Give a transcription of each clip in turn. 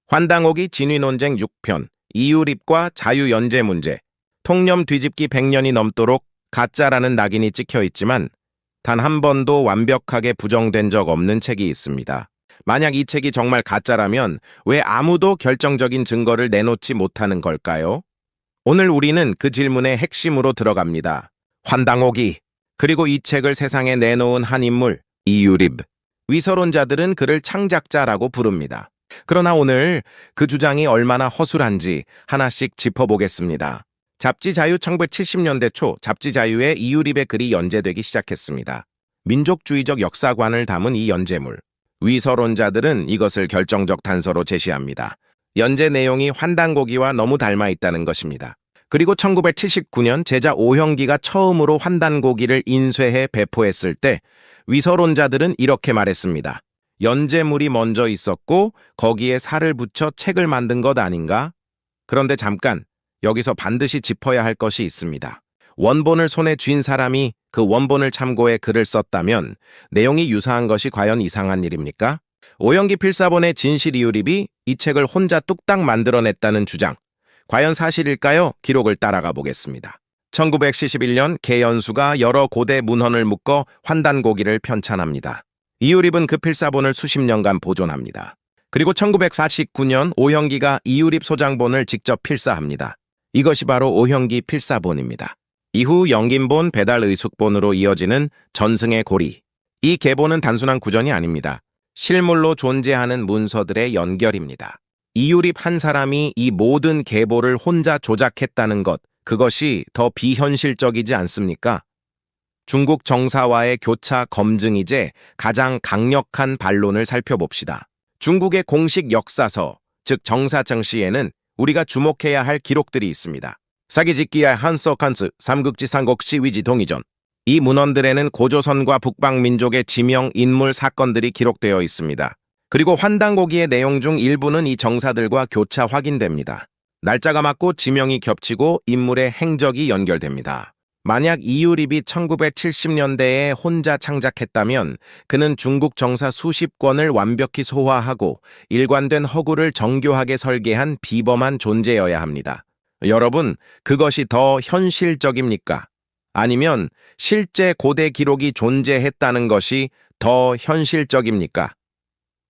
환당오기 진위논쟁 6편, 이유립과 자유연재 문제, 통념 뒤집기 100년이 넘도록 가짜라는 낙인이 찍혀 있지만 단 한 번도 완벽하게 부정된 적 없는 책이 있습니다. 만약 이 책이 정말 가짜라면 왜 아무도 결정적인 증거를 내놓지 못하는 걸까요? 오늘 우리는 그 질문의 핵심으로 들어갑니다. 환당오기, 그리고 이 책을 세상에 내놓은 한 인물, 이유립. 위서론자들은 그를 창작자라고 부릅니다. 그러나 오늘 그 주장이 얼마나 허술한지 하나씩 짚어보겠습니다. 잡지자유 1970년대 초 잡지자유에 이유립의 글이 연재되기 시작했습니다. 민족주의적 역사관을 담은 이 연재물. 위서론자들은 이것을 결정적 단서로 제시합니다. 연재 내용이 환단고기와 너무 닮아 있다는 것입니다. 그리고 1979년 제자 오형기가 처음으로 환단고기를 인쇄해 배포했을 때 위서론자들은 이렇게 말했습니다. 연재물이 먼저 있었고 거기에 살을 붙여 책을 만든 것 아닌가? 그런데 잠깐, 여기서 반드시 짚어야 할 것이 있습니다. 원본을 손에 쥔 사람이 그 원본을 참고해 글을 썼다면 내용이 유사한 것이 과연 이상한 일입니까? 오형기 필사본의 진실 이유립이 이 책을 혼자 뚝딱 만들어냈다는 주장. 과연 사실일까요? 기록을 따라가 보겠습니다. 1971년 개연수가 여러 고대 문헌을 묶어 환단고기를 편찬합니다. 이유립은 그 필사본을 수십 년간 보존합니다. 그리고 1949년 오형기가 이유립 소장본을 직접 필사합니다. 이것이 바로 오형기 필사본입니다. 이후 영긴본, 배달의숙본으로 이어지는 전승의 고리. 이 계본은 단순한 구전이 아닙니다. 실물로 존재하는 문서들의 연결입니다. 이유립 한 사람이 이 모든 계보를 혼자 조작했다는 것, 그것이 더 비현실적이지 않습니까? 중국 정사와의 교차 검증이제 가장 강력한 반론을 살펴봅시다. 중국의 공식 역사서, 즉 정사정시에는 우리가 주목해야 할 기록들이 있습니다. 사기짓기야 한서칸스, 삼국지 삼국시 위지 동이전. 이 문헌들에는 고조선과 북방민족의 지명, 인물, 사건들이 기록되어 있습니다. 그리고 환단고기의 내용 중 일부는 이 정사들과 교차 확인됩니다. 날짜가 맞고 지명이 겹치고 인물의 행적이 연결됩니다. 만약 이유립이 1970년대에 혼자 창작했다면 그는 중국 정사 수십 권을 완벽히 소화하고 일관된 허구를 정교하게 설계한 비범한 존재여야 합니다. 여러분, 그것이 더 현실적입니까? 아니면 실제 고대 기록이 존재했다는 것이 더 현실적입니까?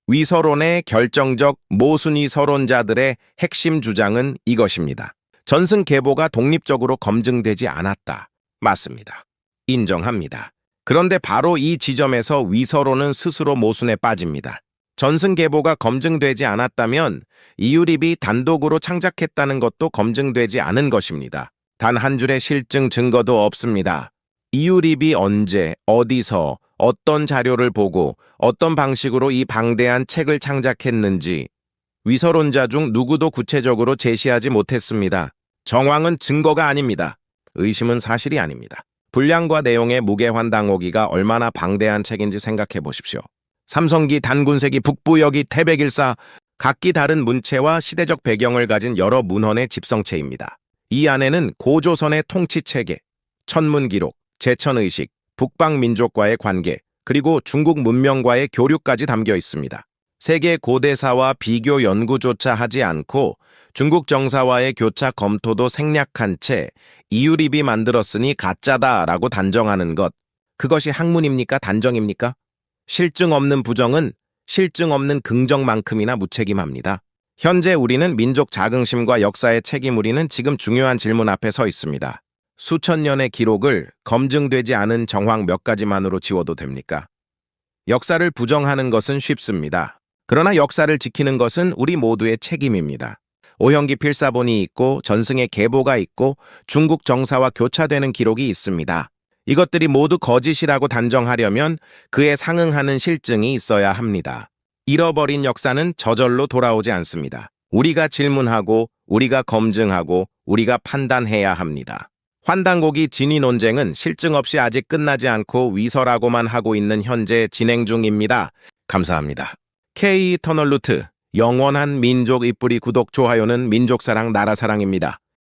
위서론의 결정적 모순위 서론자들의 핵심 주장은 이것입니다. 전승계보가 독립적으로 검증되지 않았다. 맞습니다. 인정합니다. 그런데 바로 이 지점에서 위서론은 스스로 모순에 빠집니다. 전승계보가 검증되지 않았다면 이유립이 단독으로 창작했다는 것도 검증되지 않은 것입니다. 단 한 줄의 실증 증거도 없습니다. 이유립이 언제, 어디서, 어떤 자료를 보고 어떤 방식으로 이 방대한 책을 창작했는지 위서론자 중 누구도 구체적으로 제시하지 못했습니다. 정황은 증거가 아닙니다. 의심은 사실이 아닙니다. 분량과 내용의 무게환당오기가 얼마나 방대한 책인지 생각해 보십시오. 삼성기, 단군세기, 북부여기, 태백일사, 각기 다른 문체와 시대적 배경을 가진 여러 문헌의 집성체입니다. 이 안에는 고조선의 통치체계, 천문기록, 제천의식, 북방민족과의 관계, 그리고 중국 문명과의 교류까지 담겨 있습니다. 세계 고대사와 비교 연구조차 하지 않고 중국 정사와의 교차 검토도 생략한 채 이유립이 만들었으니 가짜다라고 단정하는 것, 그것이 학문입니까? 단정입니까? 실증 없는 부정은 실증 없는 긍정만큼이나 무책임합니다. 현재 우리는 민족 자긍심과 역사의 책임 우리는 지금 중요한 질문 앞에 서 있습니다. 수천 년의 기록을 검증되지 않은 정황 몇 가지만으로 지워도 됩니까? 역사를 부정하는 것은 쉽습니다. 그러나 역사를 지키는 것은 우리 모두의 책임입니다. 오형기 필사본이 있고 전승의 계보가 있고 중국 정사와 교차되는 기록이 있습니다. 이것들이 모두 거짓이라고 단정하려면 그에 상응하는 실증이 있어야 합니다. 잃어버린 역사는 저절로 돌아오지 않습니다. 우리가 질문하고 우리가 검증하고 우리가 판단해야 합니다. 환단고기 진위 논쟁은 실증 없이 아직 끝나지 않고 위서라고만 하고 있는 현재 진행 중입니다. 감사합니다. K 터널루트, 영원한 민족 입뿌리 구독, 좋아요는 민족사랑, 나라사랑입니다.